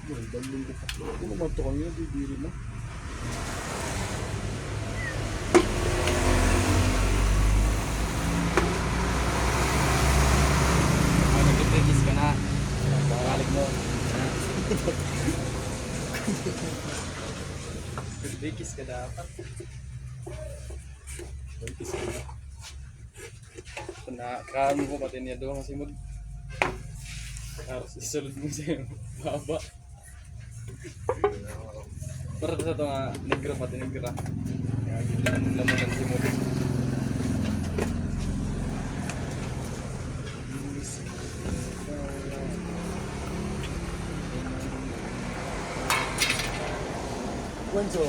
Wala, dalawang ko pa. Kung naman ito kayo, bibiri na. Nag-practice ka na. Balik mo. Nag-practice ka dapat. Practice ka na. Kaan mo pati niya doon kasi harus isulod mo siya yung baba. Para sa ito nga, negra pati negra. Kaya lamunan si mo. Kwanso.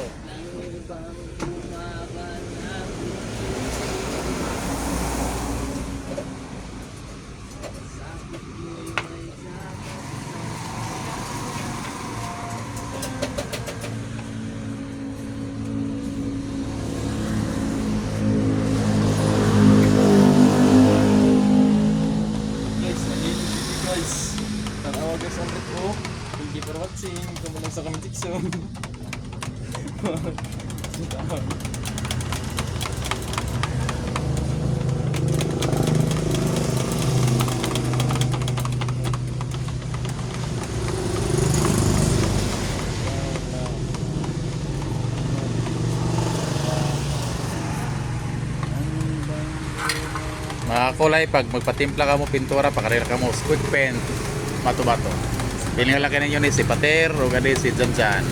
Tanawa guys ang ko. Thank you for watching. Kumulang sa comment section. Mga kulay, pag magpatimpla ka mo pintura, pakarira ka mo squid pen, mato-bato. Pili nga laki ninyo ni si Pater o gani si Janjan.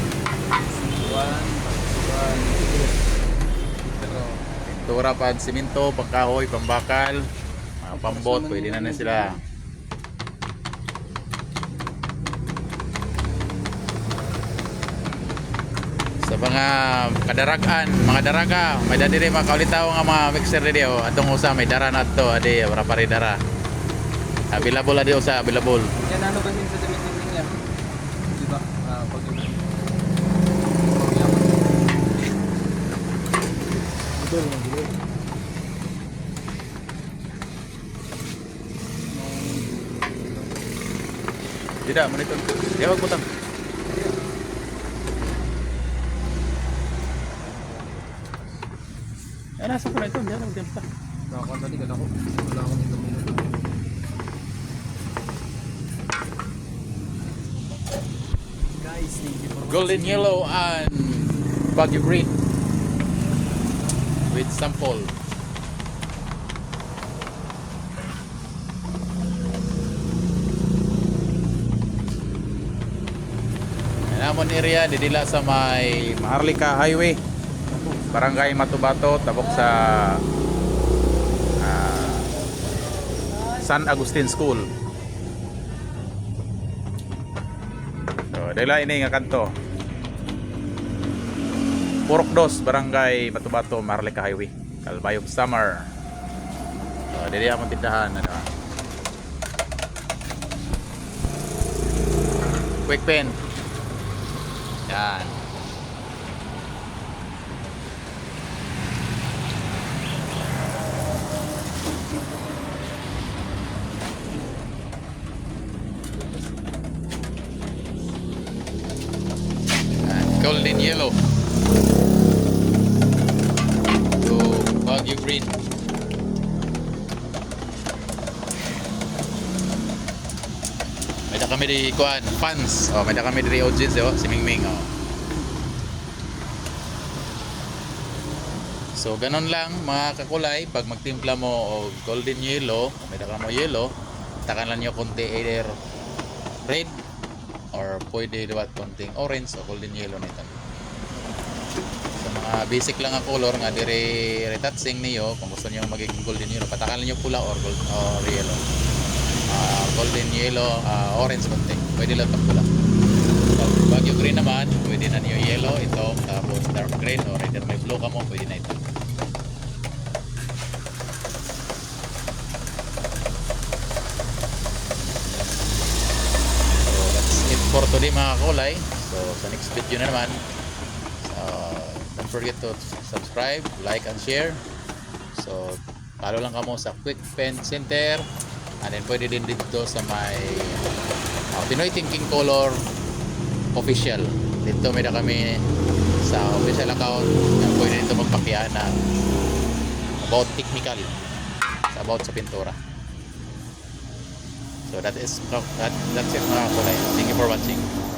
Pintura pa, siminto, pangkahoy, pambakal, mga pambot, pwede na sila. Sa mga kadaragan, mga daraga, may dadi rin mga kaulitaw nga mga mixer rin o atong usa may dara na to, adi wala pa rin dara. Available adi usa, available. Yan ano ba sa meeting niya? Diba? Pag Ito lang, dito. Tidak, monitor. Dia wag butang. Nasa ko na ito, diyan magtimpla. nakakanta din ako. Wala akong dito muna. Guys, thank you for Golden yellow and Baguio green with sample. Namon area didila sa may Maharlika Highway, Barangay Matubato, tabok sa San Agustin School. So, dila ini nga kanto. Purok Dos, Barangay Matubato, Maharlika Highway, Calbayog Summer. So, dili among tindahan ano. Quick pen. Yan. Golden yellow to Baguio green. May da kami di kuan fans. Oh, may da kami di audience oh, si Mingming oh. So ganon lang mga kakulay, pag magtimpla mo og golden yellow, may da ka mo yellow, takan lang niyo konti either red or pwede diwat konting orange o golden yellow nito. Sa mga basic lang ang color nga dire retouching niyo, kung gusto niyo magiging golden yellow, patakan niyo pula or gold or yellow. Golden yellow, orange konti. Pwede lang tong pula. Pag Baguio green naman, pwede na niyo yellow ito, tapos dark green or either may blue ka mo, pwede na ito. For today mga kulay. So sa next video na naman, don't forget to subscribe, like and share. So follow lang kamo sa Quick Pen Center, and then pwede din dito sa may Pinoy Thinking Color official. Dito may na kami sa official account na pwede dito magpakiana about technical about sa pintura. So that's it mga kakulay. Thank you for watching.